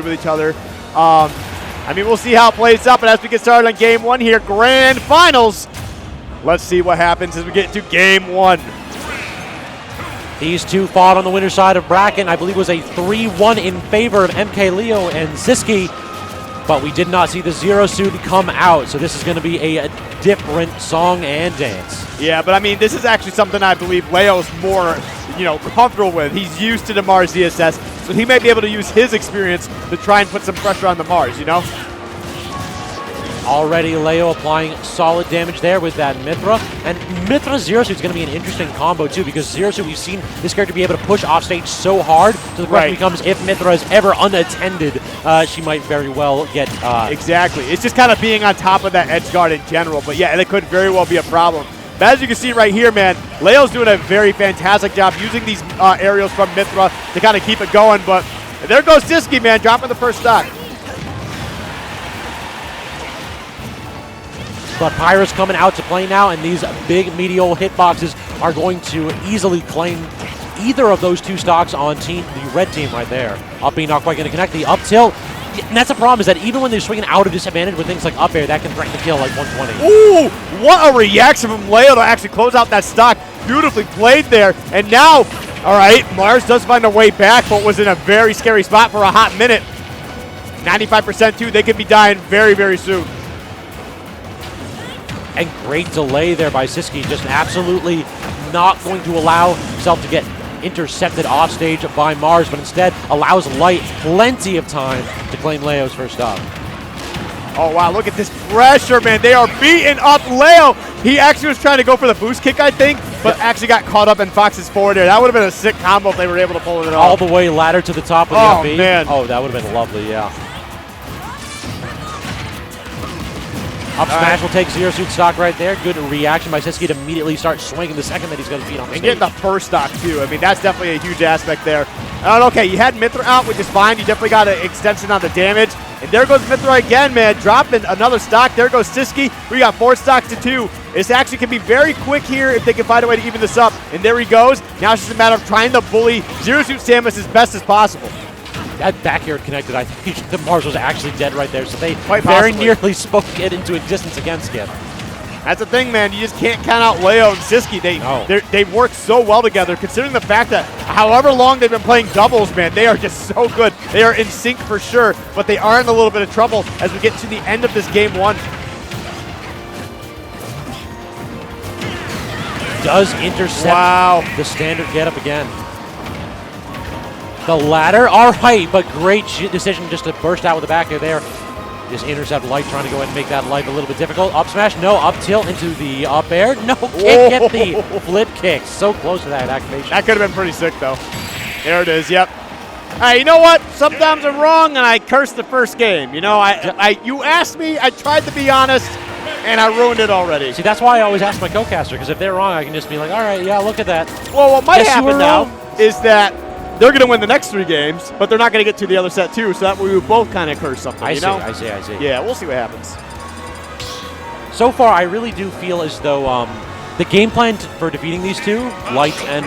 with each other. I mean, we'll see how it plays up, but as we get started on game one here, grand finals, let's see what happens as we get to game one. These two fought on the winner's side of bracket. I believe it was a 3-1 in favor of MkLeo and Sisqui, but we did not see the Zero Suit come out, so this is going to be a different song and dance. Yeah, but I mean, this is actually something I believe Leo's more, comfortable with. He's used to the Mars ZSS, so he may be able to use his experience to try and put some pressure on the Mars, Already Leo applying solid damage there with that Mithra. And Mithra Zero Suit is going to be an interesting combo too, because Zero Suit, we've seen this character be able to push off stage so hard. So the question becomes, if Mithra is ever unattended, she might very well get... Exactly. It's just kind of being on top of that edge guard in general. But yeah, it could very well be a problem. But as you can see right here, man, Leo's doing a very fantastic job using these aerials from Mithra to kind of keep it going. But there goes Sisqui, man, dropping the first stock. But Pyra's coming out to play now, and these big medial hitboxes are going to easily claim either of those two stocks on the red team right there. Up B not quite going to connect. The up tilt, and that's the problem, is that even when they're swinging out of disadvantage with things like up air, that can threaten to kill like 120. Ooh, what a reaction from Leo to actually close out that stock. Beautifully played there. And now, all right, Mars does find a way back, but was in a very scary spot for a hot minute. 95% too, they could be dying very, very soon. And great delay there by Sisqui, just absolutely not going to allow himself to get intercepted off stage by Mars, but instead allows Light plenty of time to claim Leo's first stop. Oh, wow, look at this pressure, man. They are beating up Leo. He actually was trying to go for the boost kick, I think, but actually got caught up in Fox's forward air. That would have been a sick combo if they were able to pull it off. All the way ladder to the top of the up B. Man. Oh, that would have been lovely, yeah. Up smash will take Zero Suit stock right there. Good reaction by Sisqui to immediately start swinging the second that he's going to beat on the stage. And getting the first stock, too. I mean, that's definitely a huge aspect there. Okay, you had Mithra out, which is fine. You definitely got an extension on the damage. And there goes Mithra again, man. Dropping another stock. There goes Sisqui. We got 4 stocks to 2. This actually can be very quick here if they can find a way to even this up. And there he goes. Now it's just a matter of trying to bully Zero Suit Samus as best as possible. That backyard connected, I think the Mars was actually dead right there, so they Quite very possibly. nearly spoke it into existence against Skip. That's the thing, man. You just can't count out Leo and Sisqui. They work so well together, considering the fact that however long they've been playing doubles, man, they are just so good. They are in sync for sure, but they are in a little bit of trouble as we get to the end of this game one. Does intercept the standard get up again. The ladder, all right, but great decision just to burst out with the back air there. Just intercept Light, trying to go ahead and make that life a little bit difficult. Up smash, no. Up tilt into the up air. No, can't get the flip kick. So close to that activation. That could have been pretty sick, though. There it is, yep. Hey, you know what? Sometimes I'm wrong, and I cursed the first game. You asked me, I tried to be honest, and I ruined it already. See, that's why I always ask my co-caster, because if they're wrong, I can just be like, all right, yeah, look at that. Well, what might happen now is that they're going to win the next 3 games, but they're not going to get to the other set too, so that way we would both kind of curse something, I know? see. Yeah, we'll see what happens. So far, I really do feel as though the game plan for defeating these two, Light and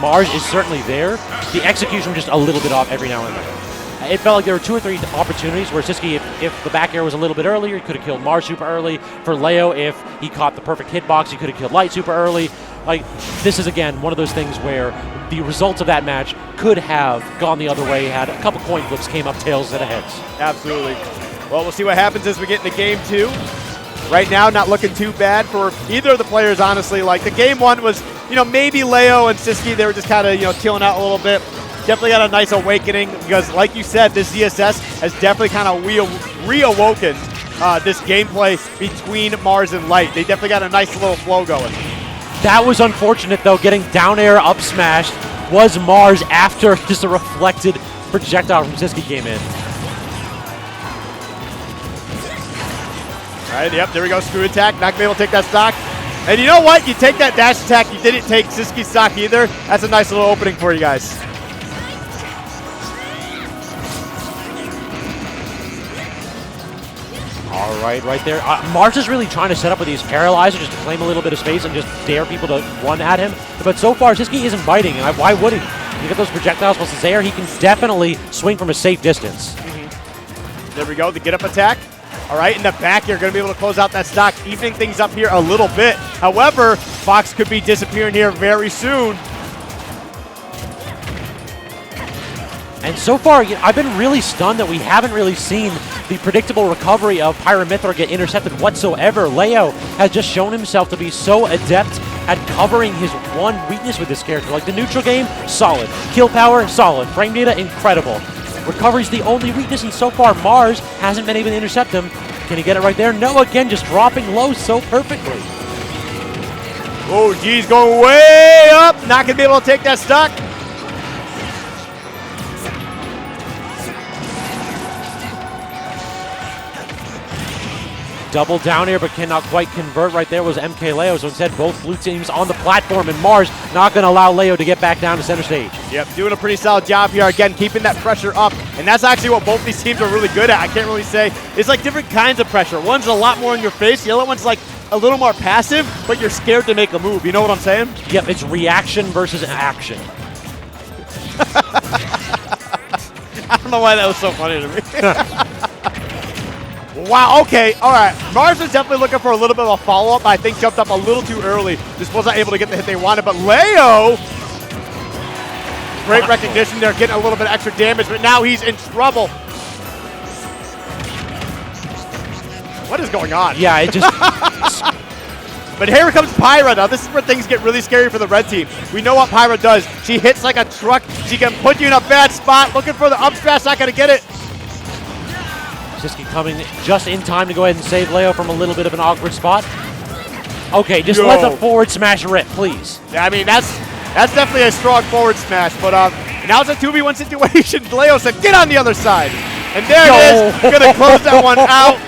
Mars, is certainly there. The execution just a little bit off every now and then. It felt like there were 2 or 3 opportunities where Sisqui, if the back air was a little bit earlier, he could have killed Mars super early. For Leo, if he caught the perfect hitbox, he could have killed Light super early. Like, this is, again, one of those things where the results of that match could have gone the other way had a couple coin flips came up tails instead of heads. Absolutely. Well, we'll see what happens as we get into game 2. Right now, not looking too bad for either of the players, honestly. Like, the game 1 was, maybe Leo and Sisqui, they were just kind of, killing out a little bit. Definitely got a nice awakening because, like you said, this ZSS has definitely kind of reawoken this gameplay between Mars and Light. They definitely got a nice little flow going. That was unfortunate, though. Getting down air up smashed was Mars after just a reflected projectile from Sisqui came in. All right, yep, there we go. Screw attack. Not going to be able to take that stock. And you know what? You take that dash attack. You didn't take Sisqi's stock either. That's a nice little opening for you guys. All right, right there. Mars is really trying to set up with these paralyzers just to claim a little bit of space and just dare people to one at him. But so far, Sisqui isn't biting, and why would he? You get those projectiles plus his air, he can definitely swing from a safe distance. There we go, the get-up attack. All right, in the back here, going to be able to close out that stock, evening things up here a little bit. However, Fox could be disappearing here very soon. And so far, I've been really stunned that we haven't really seen the predictable recovery of Pyramithra get intercepted whatsoever. Leo has just shown himself to be so adept at covering his one weakness with this character. Like the neutral game, solid. Kill power, solid. Frame data, incredible. Recovery's the only weakness, and so far Mars hasn't been able to intercept him. Can he get it right there? No, again, just dropping low so perfectly. Oh, geez, going way up. Not going to be able to take that stock. Double down here, but cannot quite convert. Right there was MkLeo, so instead both blue teams on the platform, and Mars not going to allow Leo to get back down to center stage. Yep, doing a pretty solid job here. Again, keeping that pressure up, and that's actually what both these teams are really good at. I can't really say. It's like different kinds of pressure. One's a lot more in your face. The other one's like a little more passive, but you're scared to make a move. You know what I'm saying? Yep, it's reaction versus action. I don't know why that was so funny to me. Wow, okay, all right. Mars was definitely looking for a little bit of a follow-up. I think jumped up a little too early. Just wasn't able to get the hit they wanted. But Leo, great recognition there, getting a little bit of extra damage, but now he's in trouble. What is going on? Yeah, it just... But here comes Pyra. Now, this is where things get really scary for the red team. We know what Pyra does. She hits like a truck. She can put you in a bad spot. Looking for the up smash, not going to get it. Sisqui coming just in time to go ahead and save Leo from a little bit of an awkward spot. Okay, just let the forward smash rip, please. Yeah, I mean, that's definitely a strong forward smash. But now it's a 2v1 situation. Leo said, get on the other side. And there it is. Going to close that one out.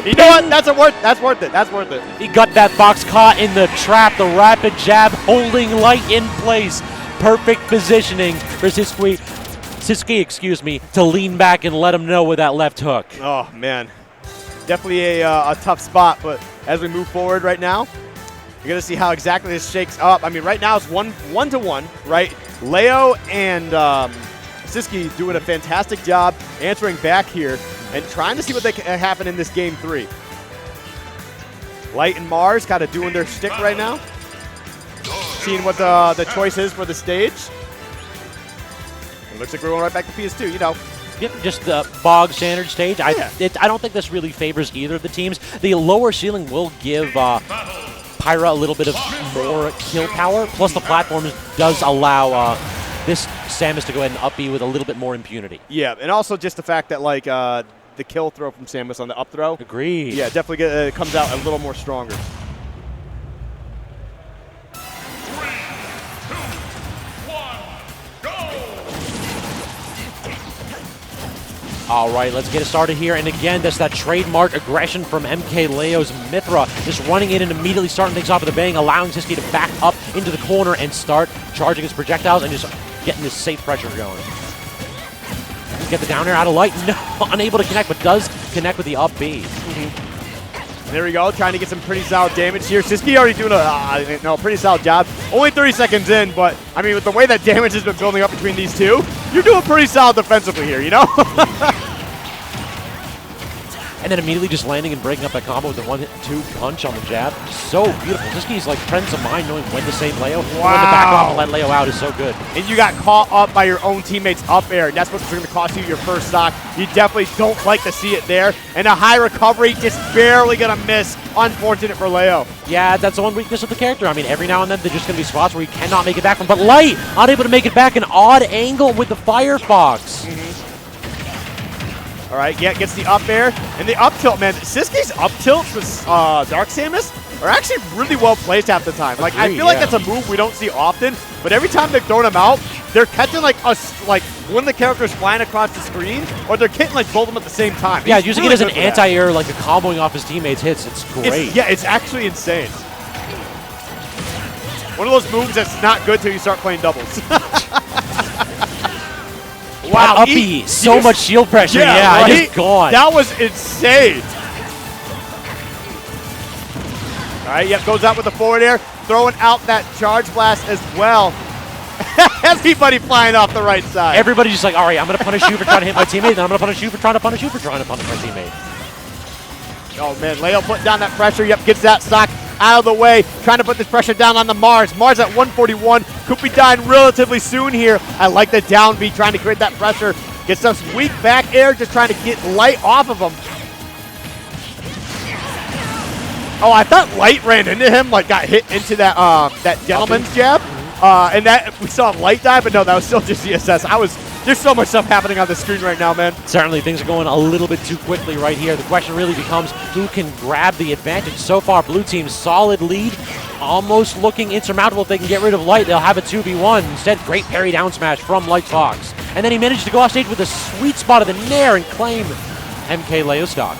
You know what? That's worth it. That's worth it. He got that box caught in the trap. The rapid jab holding light in place. Perfect positioning for Sisqui, to lean back and let him know with that left hook. Oh, man. Definitely a tough spot, but as we move forward right now, you're going to see how exactly this shakes up. I mean, right now it's one to one, right? Leo and Sisqui doing a fantastic job answering back here and trying to see what can happen in this game 3. Light and Mars kind of doing their shtick right now. Seeing what the choice is for the stage. Looks like we're going right back to PS2, you know. Yep, just the bog standard stage. I don't think this really favors either of the teams. The lower ceiling will give Pyra a little bit of more kill power, plus the platform does allow this Samus to go ahead and up B with a little bit more impunity. Yeah, and also just the fact that like the kill throw from Samus on the up throw. Agreed. Yeah, definitely comes out a little more stronger. All right, let's get it started here. And again, that's that trademark aggression from MkLeo's Mithra. Just running in and immediately starting things off with a bang, allowing Sisqui to back up into the corner and start charging his projectiles and just getting this safe pressure going. Get the down air out of light. No, unable to connect, but does connect with the up B. There we go, trying to get some pretty solid damage here. Sisqui already doing a pretty solid job. Only 30 seconds in, but I mean, with the way that damage has been building up between these two, you're doing pretty solid defensively here, you know? And then immediately just landing and breaking up that combo with the 1-2 punch on the jab. So beautiful. Sisqi's like presence of mind knowing when to save Leo. Wow. When to back off and let Leo out is so good. And you got caught up by your own teammates up air, and that's what's going to cost you your first stock. You definitely don't like to see it there. And a high recovery, just barely going to miss. Unfortunate for Leo. Yeah, that's the one weakness of the character. I mean, every now and then there's just going to be spots where he cannot make it back from. But Light, unable to make it back, an odd angle with the Firefox. All right, yeah, gets the up air and the up tilt, man. Sisqi's up tilts with Dark Samus are actually really well placed half the time. Like, I feel like that's a move we don't see often, but every time they've thrown them out, they're catching like one of the characters flying across the screen, or they're getting like both of them at the same time. Yeah, using it as an anti-air, like a comboing off his teammates' hits. It's great. It's actually insane. One of those moves that's not good till you start playing doubles. Wow, up B, so much shield pressure. Yeah, right? Just gone. That was insane. All right, yep, goes out with the forward air, throwing out that charge blast as well. everybody flying off the right side. Everybody's just like, all right, I'm going to punish you for trying to hit my teammate, then I'm going to punish you for trying to punish you for trying to punish my teammate. Oh, man, Leo putting down that pressure. Yep, gets that stock out of the way. Trying to put this pressure down on the Mars. Mars at 141. Could be dying relatively soon here. I like the down B, trying to create that pressure. Gets some weak back air, just trying to get Light off of him. Oh, I thought Light ran into him, like got hit into that that gentleman's jab. And that we saw Light die, but no, that was still just ZSS. There's so much stuff happening on the screen right now, man. Certainly, things are going a little bit too quickly right here. The question really becomes who can grab the advantage. So far, blue team's solid lead, almost looking insurmountable. If they can get rid of Light, they'll have a 2v1. Instead, great parry down smash from Light Fox. And then he managed to go off stage with a sweet spot of the Nair and claim MkLeo stock.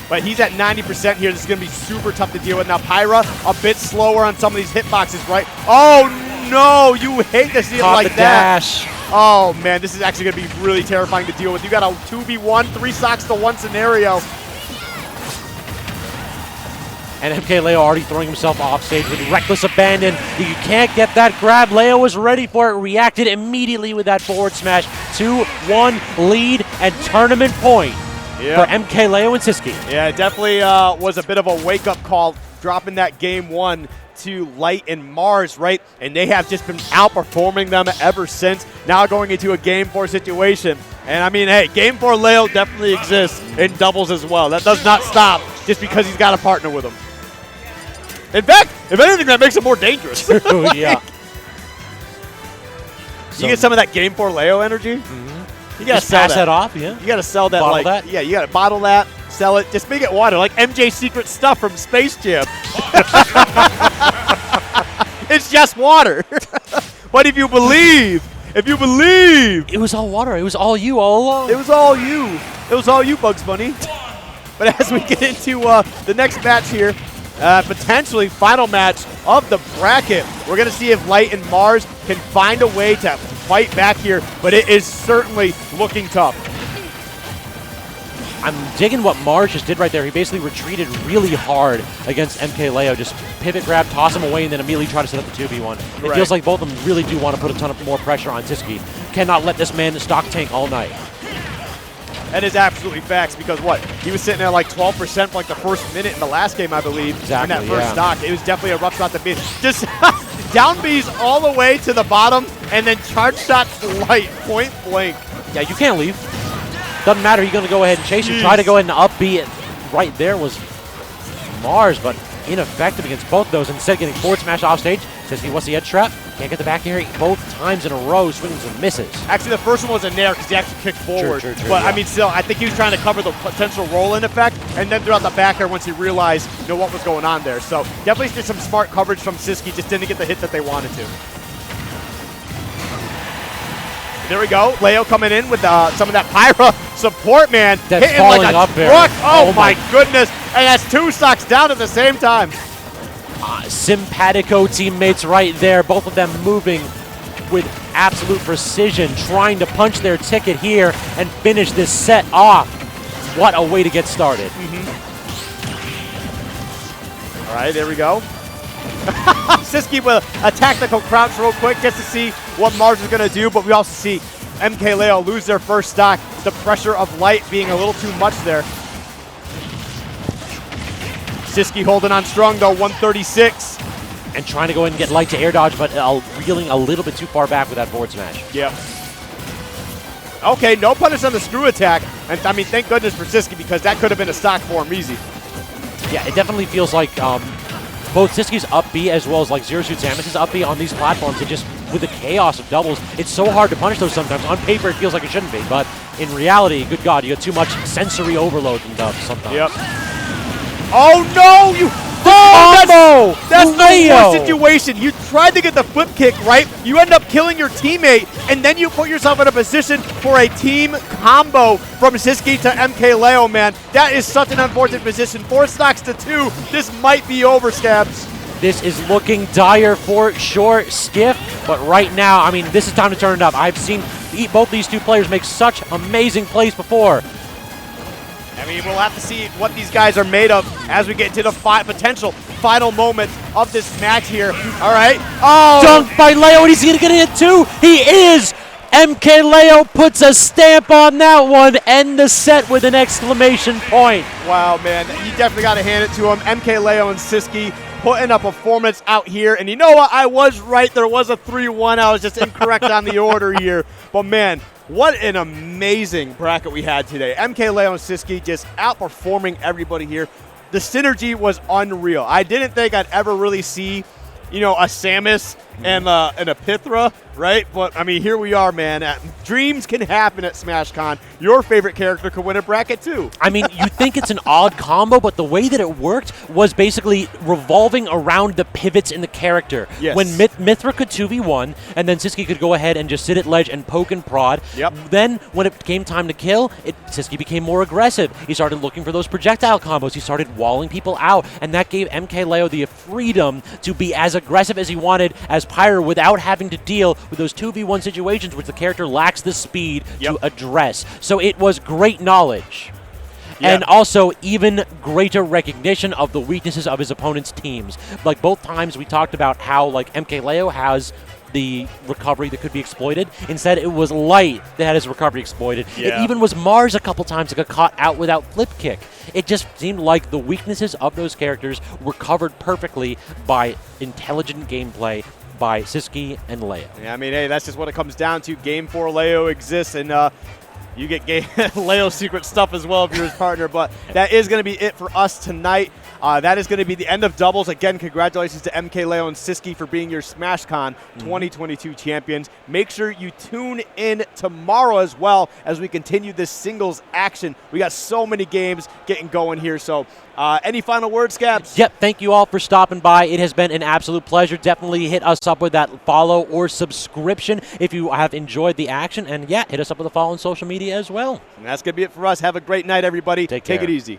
But he's at 90% here. This is going to be super tough to deal with. Now, Pyra a bit slower on some of these hitboxes, right? Oh, no. You hate to see it like that. Dash. Oh, man. This is actually going to be really terrifying to deal with. You got a 2v1, 3 stocks to 1 scenario. And MkLeo already throwing himself off stage with reckless abandon. You can't get that grab. Leo was ready for it, reacted immediately with that forward smash. 2-1 lead and tournament point. For MkLeo and Sisqui. Yeah, it definitely was a bit of a wake-up call, dropping that game 1 to Light and Mars, right? And they have just been outperforming them ever since. Now going into a game 4 situation. And I mean, hey, game 4 Leo definitely exists in doubles as well. That does not stop just because he's got a partner with him. In fact, if anything, that makes him more dangerous. Yeah. You get some of that game 4 Leo energy. You gotta just sell pass that off, yeah. You gotta sell that, Bottle that? Yeah, you gotta bottle that, sell it, just make it water, like MJ's secret stuff from Space Jam. It's just water. But if you believe, it was all water. It was all you all along. It was all you. It was all you, Bugs Bunny. But as we get into the next match here, potentially final match of the bracket, we're gonna see if Light and Mars can find a way to fight back here, but it is certainly looking tough. I'm digging what Mars just did right there. He basically retreated really hard against MkLeo. Just pivot grab, toss him away, and then immediately try to set up the 2v1. It feels like both of them really do want to put a ton of more pressure on Sisqui. Cannot let this man stock tank all night. That is absolutely facts, because what? He was sitting at like 12% for like the first minute in the last game, I believe. Exactly, in that first stock. It was definitely a rough spot to be. Just down Bs all the way to the bottom, and then charge shots Light, point blank. Yeah, you can't leave. Doesn't matter. You're going to go ahead and chase you. Try to go ahead and up B it. Right there was Mars, but ineffective against both of those. Instead, getting forward smash off stage. Sisqui, what's the edge trap? Can't get the back air both times in a row, swings and misses. Actually, the first one was a nair because he actually kicked forward. True, but I mean, still, I think he was trying to cover the potential roll-in effect, and then throughout the back air once he realized, what was going on there. So definitely did some smart coverage from Sisqui, just didn't get the hit that they wanted to. There we go. Leo coming in with some of that Pyra support, man. That's hitting like a up truck. there. Oh my goodness. And that's 2 stocks down at the same time. Simpatico teammates right there. Both of them moving with absolute precision, trying to punch their ticket here and finish this set off. What a way to get started. All right, there we go. Sisqui with a tactical crouch real quick just to see what Mars is going to do, but we also see MkLeo lose their first stock. The pressure of Light being a little too much there. Sisqui holding on strong though, 136. And trying to go ahead and get Light to air dodge, but reeling a little bit too far back with that forward smash. Yep. Okay, no punish on the screw attack. And I mean, thank goodness for Sisqui, because that could have been a stock for him easy. Yeah, it definitely feels like both Sisqi's up B as well as like Zero Suit Samus's up B on these platforms. It just, with the chaos of doubles, it's so hard to punish those sometimes. On paper, it feels like it shouldn't be, but in reality, good God, you get too much sensory overload from dubs sometimes. Yep. Oh no! That's the worst situation. You tried to get the flip kick, right? You end up killing your teammate, and then you put yourself in a position for a team combo from Sisqui to MkLeo, man. That is such an unfortunate position. 4 stocks to 2. This might be over, Scabs. This is looking dire for sure, Skiff. But right now, I mean, this is time to turn it up. I've seen both these two players make such amazing plays before. I mean, we'll have to see what these guys are made of as we get into the potential final moments of this match here. All right. Oh. Dunk by Leo, and he's going to get it too. He is. MkLeo puts a stamp on that one. End the set with an exclamation point. Wow, man. You definitely got to hand it to him. MkLeo and Sisqui putting a performance out here. And you know what? I was right. There was a 3-1. I was just incorrect on the order here. But, man, what an amazing bracket we had today. MkLeo and Sisqui just outperforming everybody here. The synergy was unreal. I didn't think I'd ever really see, you know, a Samus and a Pythra, right? But, I mean, here we are, man. Dreams can happen at SmashCon. Your favorite character could win a bracket, too. I mean, you think it's an odd combo, but the way that it worked was basically revolving around the pivots in the character. Yes. When Mythra could 2v1, and then Sisqui could go ahead and just sit at ledge and poke and prod. Yep. Then, when it came time to kill, Sisqui became more aggressive. He started looking for those projectile combos. He started walling people out, and that gave MkLeo the freedom to be as aggressive as he wanted as Pyre without having to deal with those 2v1 situations which the character lacks the speed to address. So it was great knowledge. And also even greater recognition of the weaknesses of his opponent's teams. Like both times we talked about how like MkLeo has the recovery that could be exploited. Instead, it was Light that had his recovery exploited. It even was Mars a couple times that got caught out without flip kick. It just seemed like the weaknesses of those characters were covered perfectly by intelligent gameplay by Sisqui and Leo. Yeah, I mean, hey, that's just what it comes down to. Game 4 Leo exists, and you get Leo's secret stuff as well if you're his partner. But that is going to be it for us tonight. That is going to be the end of doubles. Again, congratulations to MkLeo and Sisqui for being your SmashCon 2022 champions. Make sure you tune in tomorrow as well as we continue this singles action. We got so many games getting going here. So any final words, Scabs? Yep, thank you all for stopping by. It has been an absolute pleasure. Definitely hit us up with that follow or subscription if you have enjoyed the action. And yeah, hit us up with a follow on social media as well. And that's going to be it for us. Have a great night, everybody. Take care. Take it easy.